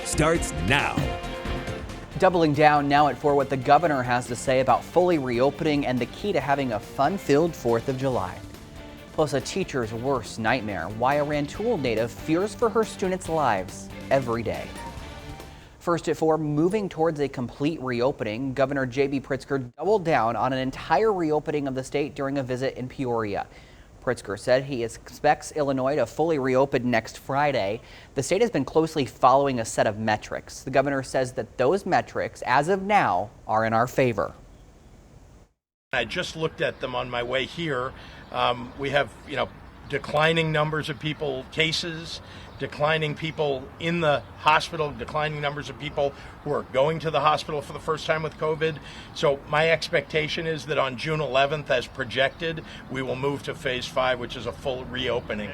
starts now. Doubling down now for what the governor has to say about fully reopening and the key to having a fun-filled 4th of July. Plus, a teacher's worst nightmare, why a Rantoul native fears for her students' lives every day. First at 4, moving towards a complete reopening, Governor J.B. Pritzker doubled down on an entire reopening of the state during a visit in Peoria. Pritzker said he expects Illinois to fully reopen next Friday. The state has been closely following a set of metrics. The governor says that those metrics, as of now, are in our favor. I just looked at them on my way here. We have, declining numbers of cases, declining people in the hospital, declining numbers of people who are going to the hospital for the first time with COVID. So my expectation is that on June 11th, as projected, we will move to phase 5, which is a full reopening.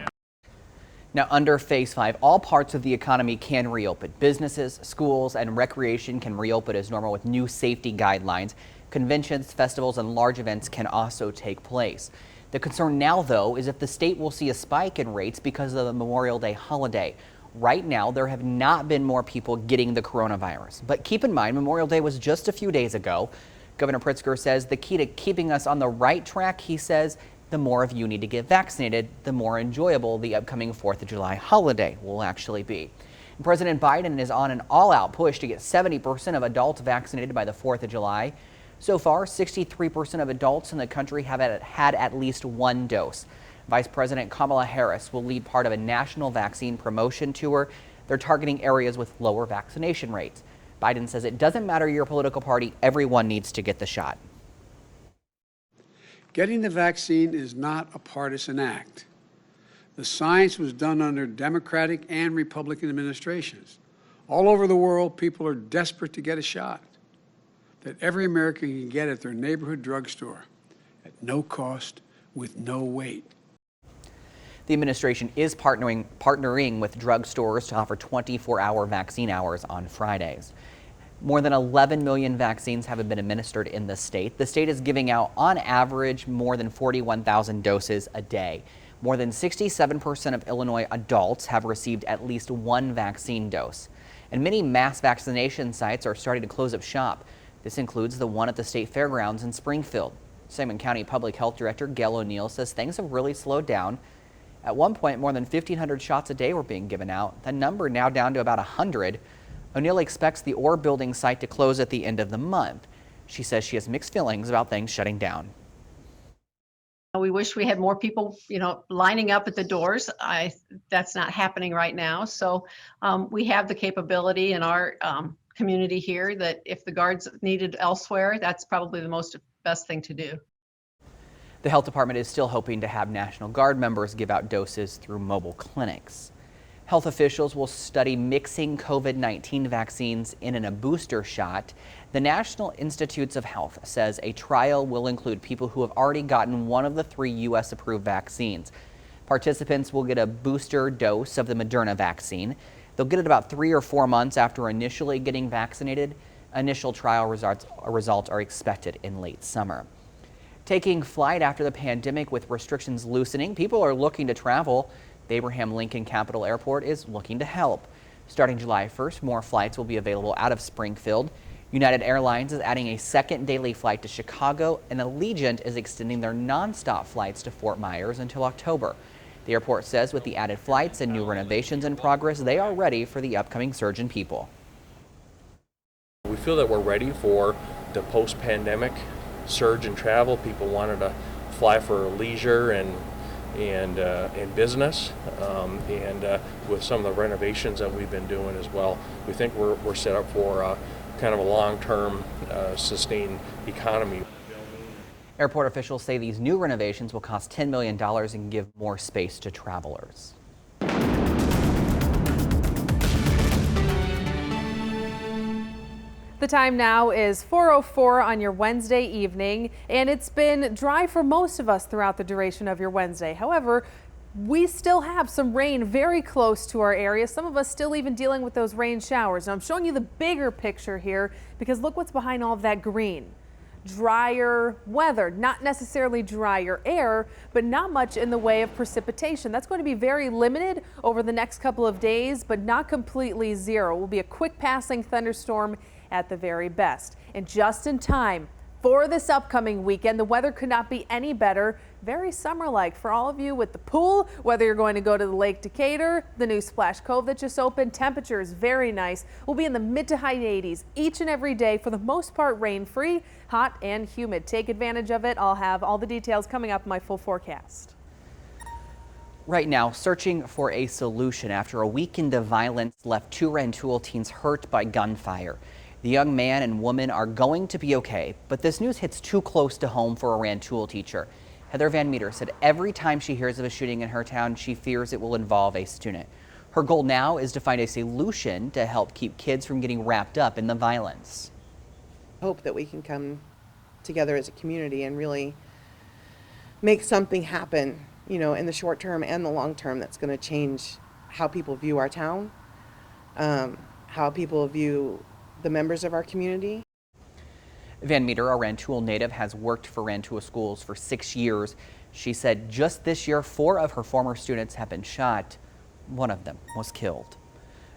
Now, under phase 5, all parts of the economy can reopen. Businesses, schools, and recreation can reopen as normal with new safety guidelines. Conventions, festivals, and large events can also take place. The concern now, though, is if the state will see a spike in rates because of the Memorial Day holiday. Right now, there have not been more people getting the coronavirus. But keep in mind, Memorial Day was just a few days ago. Governor Pritzker says the key to keeping us on the right track, he says, the more of you need to get vaccinated, the more enjoyable the upcoming 4th of July holiday will actually be. President Biden is on an all-out push to get 70% of adults vaccinated by the 4th of July. So far, 63% of adults in the country have had at least one dose. Vice President Kamala Harris will lead part of a national vaccine promotion tour. They're targeting areas with lower vaccination rates. Biden says it doesn't matter your political party, everyone needs to get the shot. Getting the vaccine is not a partisan act. The science was done under Democratic and Republican administrations. All over the world, people are desperate to get a shot that every American can get at their neighborhood drugstore at no cost, with no wait. The administration is partnering with drugstores to offer 24-hour vaccine hours on Fridays. More than 11 million vaccines have been administered in the state. The state is giving out, on average, more than 41,000 doses a day. More than 67% of Illinois adults have received at least one vaccine dose. And many mass vaccination sites are starting to close up shop. This includes the one at the state fairgrounds in Springfield. Sangamon County Public Health Director Gail O'Neill says things have really slowed down. At one point, more than 1,500 shots a day were being given out. The number now down to about 100. O'Neill expects the Orr Building site to close at the end of the month. She says she has mixed feelings about things shutting down. We wish we had more people, lining up at the doors. That's not happening right now. So we have the capability in our community here that if the guards needed elsewhere, that's probably the best thing to do. The health department is still hoping to have National Guard members give out doses through mobile clinics. Health officials will study mixing COVID-19 vaccines in a booster shot. The National Institutes of Health says a trial will include people who have already gotten one of the 3 U.S. approved vaccines. Participants will get a booster dose of the Moderna vaccine. They'll get it about 3 or 4 months after initially getting vaccinated. Initial trial results are expected in late summer. Taking flight after the pandemic with restrictions loosening, people are looking to travel. The Abraham Lincoln Capital Airport is looking to help. Starting July 1st, more flights will be available out of Springfield. United Airlines is adding a second daily flight to Chicago, and Allegiant is extending their nonstop flights to Fort Myers until October. The airport says with the added flights and new renovations in progress, they are ready for the upcoming surge in people. We feel that we're ready for the post-pandemic surge in travel. People wanted to fly for leisure and business, and with some of the renovations that we've been doing as well, we think we're set up for kind of a long-term sustained economy. Airport officials say these new renovations will cost $10 million and give more space to travelers. The time now is 4:04 on your Wednesday evening, and it's been dry for most of us throughout the duration of your Wednesday. However, we still have some rain very close to our area. Some of us still even dealing with those rain showers. Now, I'm showing you the bigger picture here because look what's behind all of that green. drier weather, not necessarily drier air, but not much in the way of precipitation. That's going to be very limited over the next couple of days, but not completely zero. It will be a quick passing thunderstorm at the very best. And just in time for this upcoming weekend, the weather could not be any better. Very summer-like for all of you with the pool, whether you're going to go to the Lake Decatur, the new Splash Cove that just opened. Temperature is very nice. We'll be in the mid to high 80s each and every day, for the most part rain-free, hot and humid. Take advantage of it. I'll have all the details coming up in my full forecast. Right now, searching for a solution after a weekend of violence left 2 Rantoul teens hurt by gunfire. The young man and woman are going to be okay, but this news hits too close to home for a Rantoul teacher. Heather Van Meter said every time she hears of a shooting in her town, she fears it will involve a student. Her goal now is to find a solution to help keep kids from getting wrapped up in the violence. Hope that we can come together as a community and really make something happen, you know, in the short term and the long term, that's going to change how people view our town, how people view the members of our community. Van Meter, a Rantoul native, has worked for Rantoul schools for 6 years. She said just this year, 4 of her former students have been shot. 1 of them was killed.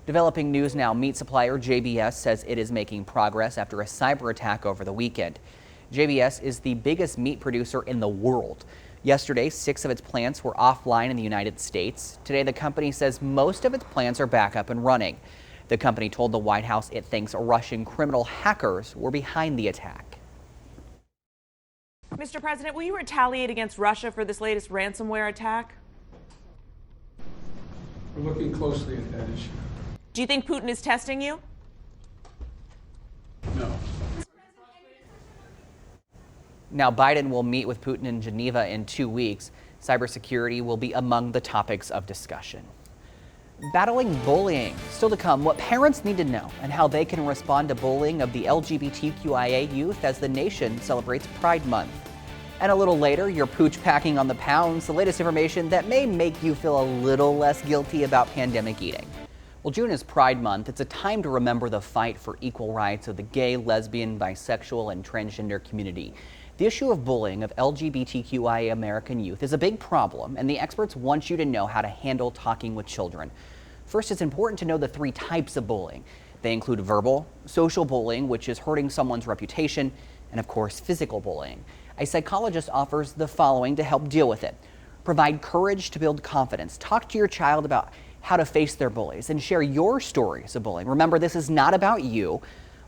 Developing news now, meat supplier JBS says it is making progress after a cyber attack over the weekend. JBS is the biggest meat producer in the world. Yesterday, 6 of its plants were offline in the United States. Today, the company says most of its plants are back up and running. The company told the White House it thinks Russian criminal hackers were behind the attack. Mr. President, will you retaliate against Russia for this latest ransomware attack? We're looking closely at that issue. Do you think Putin is testing you? No. Now, Biden will meet with Putin in Geneva in 2 weeks. Cybersecurity will be among the topics of discussion. Battling bullying. Still to come, what parents need to know and how they can respond to bullying of the LGBTQIA youth as the nation celebrates Pride Month. And a little later, your pooch packing on the pounds, the latest information that may make you feel a little less guilty about pandemic eating. Well, June is Pride Month. It's a time to remember the fight for equal rights of the gay, lesbian, bisexual, and transgender community. The issue of bullying of LGBTQIA American youth is a big problem, and the experts want you to know how to handle talking with children. First, it's important to know the 3 types of bullying. They include verbal, social bullying, which is hurting someone's reputation, and of course, physical bullying. A psychologist offers the following to help deal with it. Provide courage to build confidence. Talk to your child about how to face their bullies and share your stories of bullying. Remember, this is not about you.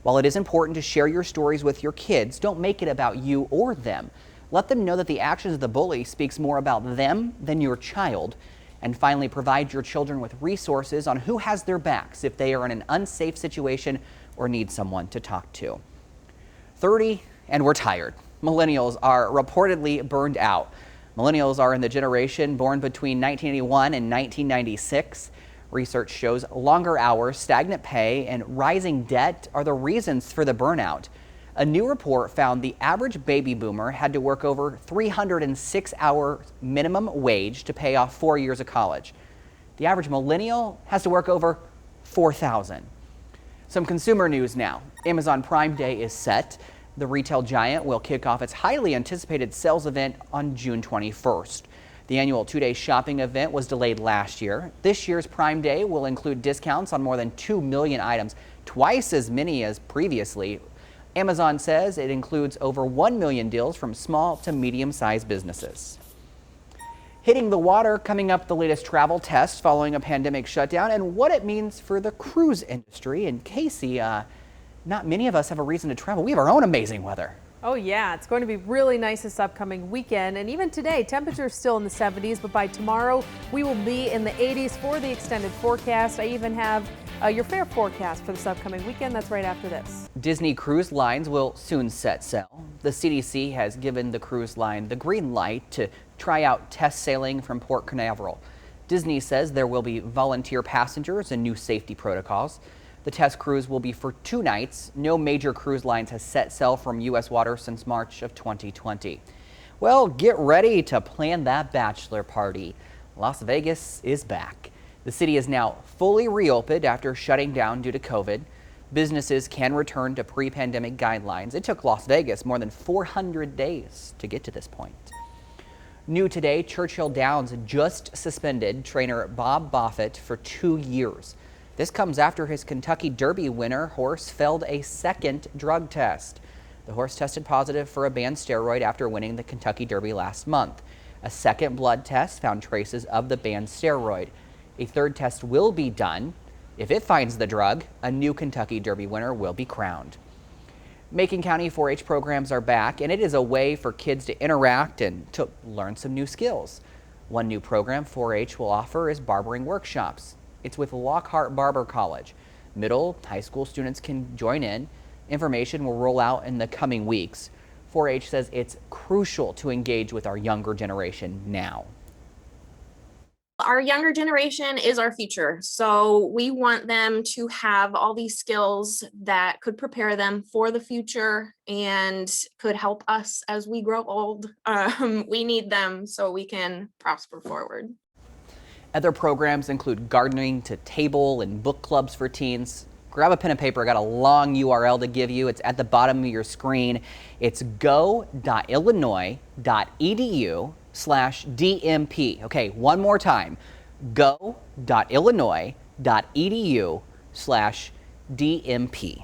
While it is important to share your stories with your kids, don't make it about you or them. Let them know that the actions of the bully speaks more about them than your child. And finally, provide your children with resources on who has their backs if they are in an unsafe situation or need someone to talk to. 30 and we're tired. Millennials are reportedly burned out. Millennials are in the generation born between 1981 and 1996. Research shows longer hours, stagnant pay, and rising debt are the reasons for the burnout. A new report found the average baby boomer had to work over 306 hours minimum wage to pay off 4 years of college. The average millennial has to work over 4,000. Some consumer news now. Amazon Prime Day is set. The retail giant will kick off its highly anticipated sales event on June 21st. The annual 2-day shopping event was delayed last year. This year's Prime Day will include discounts on more than 2 million items, twice as many as previously. Amazon says it includes over 1 million deals from small to medium-sized businesses. Hitting the water, coming up, the latest travel test following a pandemic shutdown and what it means for the cruise industry. And Casey, not many of us have a reason to travel. We have our own amazing weather. Oh yeah, it's going to be really nice this upcoming weekend, and even today temperatures still in the 70s, but by tomorrow we will be in the 80s for the extended forecast. I even have your fare forecast for this upcoming weekend. That's right after this. Disney Cruise Lines will soon set sail. The CDC has given the cruise line the green light to try out test sailing from Port Canaveral. Disney says there will be volunteer passengers and new safety protocols. The test cruise will be for 2 nights. No major cruise lines has set sail from U.S. waters since March of 2020. Well, get ready to plan that bachelor party. Las Vegas is back. The city is now fully reopened after shutting down due to COVID. Businesses can return to pre-pandemic guidelines. It took Las Vegas more than 400 days to get to this point. New today, Churchill Downs just suspended trainer Bob Buffett for 2 years. This comes after his Kentucky Derby winner horse failed a second drug test. The horse tested positive for a banned steroid after winning the Kentucky Derby last month. A second blood test found traces of the banned steroid. A third test will be done. If it finds the drug, a new Kentucky Derby winner will be crowned. Macon County 4-H programs are back, and it is a way for kids to interact and to learn some new skills. One new program 4-H will offer is barbering workshops. It's with Lockhart Barber College. Middle, high school students can join in. Information will roll out in the coming weeks. 4-H says it's crucial to engage with our younger generation now. Our younger generation is our future. So we want them to have all these skills that could prepare them for the future and could help us as we grow old. We need them so we can prosper forward. Other programs include gardening to table and book clubs for teens. Grab a pen and paper. I got a long URL to give you. It's at the bottom of your screen. It's go.illinois.edu/DMP. Okay, one more time. go.illinois.edu/DMP.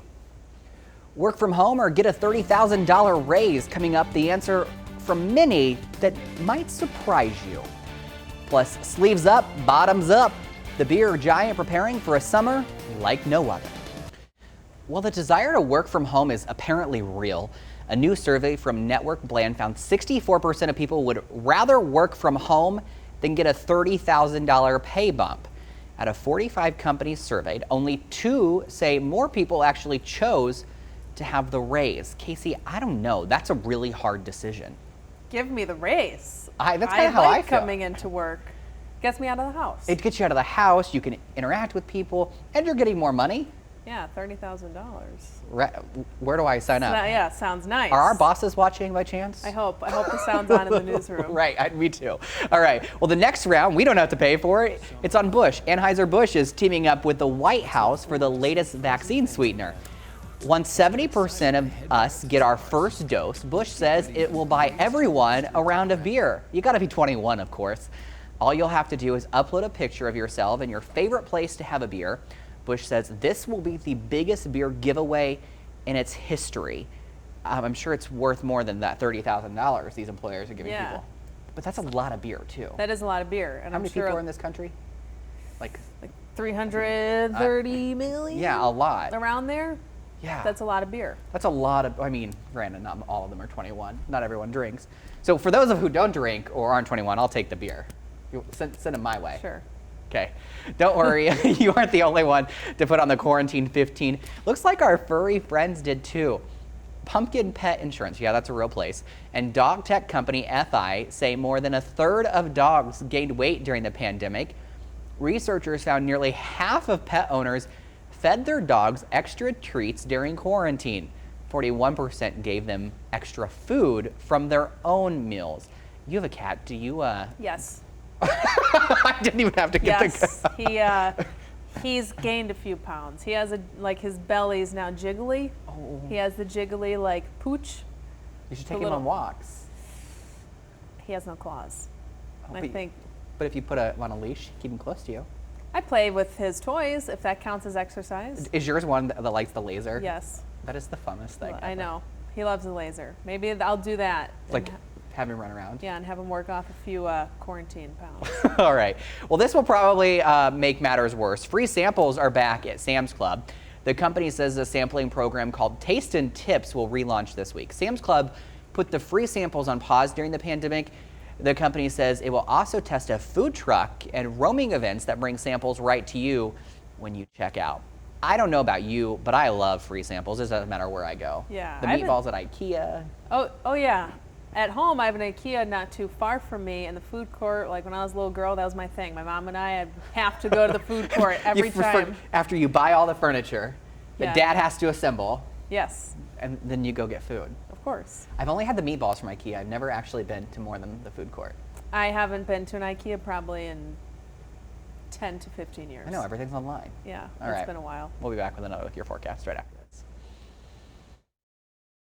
Work from home or get a $30,000 raise? Coming up, the answer from many that might surprise you. Plus, sleeves up, bottoms up. The beer giant preparing for a summer like no other. Well, the desire to work from home is apparently real. A new survey from Network Bland found 64% of people would rather work from home than get a $30,000 pay bump. Out of 45 companies surveyed, only 2 say more people actually chose to have the raise. Casey, I don't know. That's a really hard decision. Give me the raise. That's kind of how I feel. Coming into work. Gets me out of the house. It gets you out of the house, you can interact with people, and you're getting more money. Yeah, $30,000. Where do I sign up? Yeah, sounds nice. Are our bosses watching by chance? I hope the sound's on in the newsroom. Right, me too. All right, well, the next round, we don't have to pay for it. It's on Busch. Anheuser-Busch is teaming up with the White House for the latest vaccine sweetener. Once 70% of us get our first dose, Busch says it will buy everyone a round of beer. You gotta be 21, of course. All you'll have to do is upload a picture of yourself and your favorite place to have a beer. Busch says this will be the biggest beer giveaway in its history. I'm sure it's worth more than that $30,000 these employers are giving people. But that's a lot of beer, too. That is a lot of beer. And How many people are in this country? Like 330 million? Yeah, a lot. Around there? Yeah. That's a lot of beer. That's a lot of, granted, not all of them are 21. Not everyone drinks. So for those of who don't drink or aren't 21, I'll take the beer. Send them my way. Sure. Okay, don't worry, you aren't the only one to put on the quarantine 15. Looks like our furry friends did too. Pumpkin Pet Insurance, yeah, that's a real place, and dog tech company FI say more than a third of dogs gained weight during the pandemic. Researchers found nearly half of pet owners fed their dogs extra treats during quarantine. 41% gave them extra food from their own meals. You have a cat, do you? Yes. I didn't even have to get the he's gained a few pounds. He has his belly's now jiggly. Oh. He has the jiggly pooch. You should take him on walks. He has no claws. Oh, I think. But if you put him on a leash, keep him close to you. I play with his toys, if that counts as exercise. Is yours one that likes the laser? Yes. That is the funnest thing. I know. He loves the laser. Maybe I'll do that. Like have him run around. Yeah, and have him work off a few quarantine pounds. All right. Well, this will probably make matters worse. Free samples are back at Sam's Club. The company says a sampling program called Taste and Tips will relaunch this week. Sam's Club put the free samples on pause during the pandemic. The company says it will also test a food truck and roaming events that bring samples right to you when you check out. I don't know about you, but I love free samples. It doesn't matter where I go. Yeah. The meatballs at IKEA. Oh yeah. At home, I have an IKEA not too far from me, and the food court, when I was a little girl, that was my thing. My mom and I have to go to the food court every time. After you buy all the furniture that Dad has to assemble. Yes. And then you go get food. Of course. I've only had the meatballs from IKEA. I've never actually been to more than the food court. I haven't been to an IKEA probably in 10 to 15 years. I know, everything's online. Yeah, All it's right. been a while. We'll be back with your forecast right after.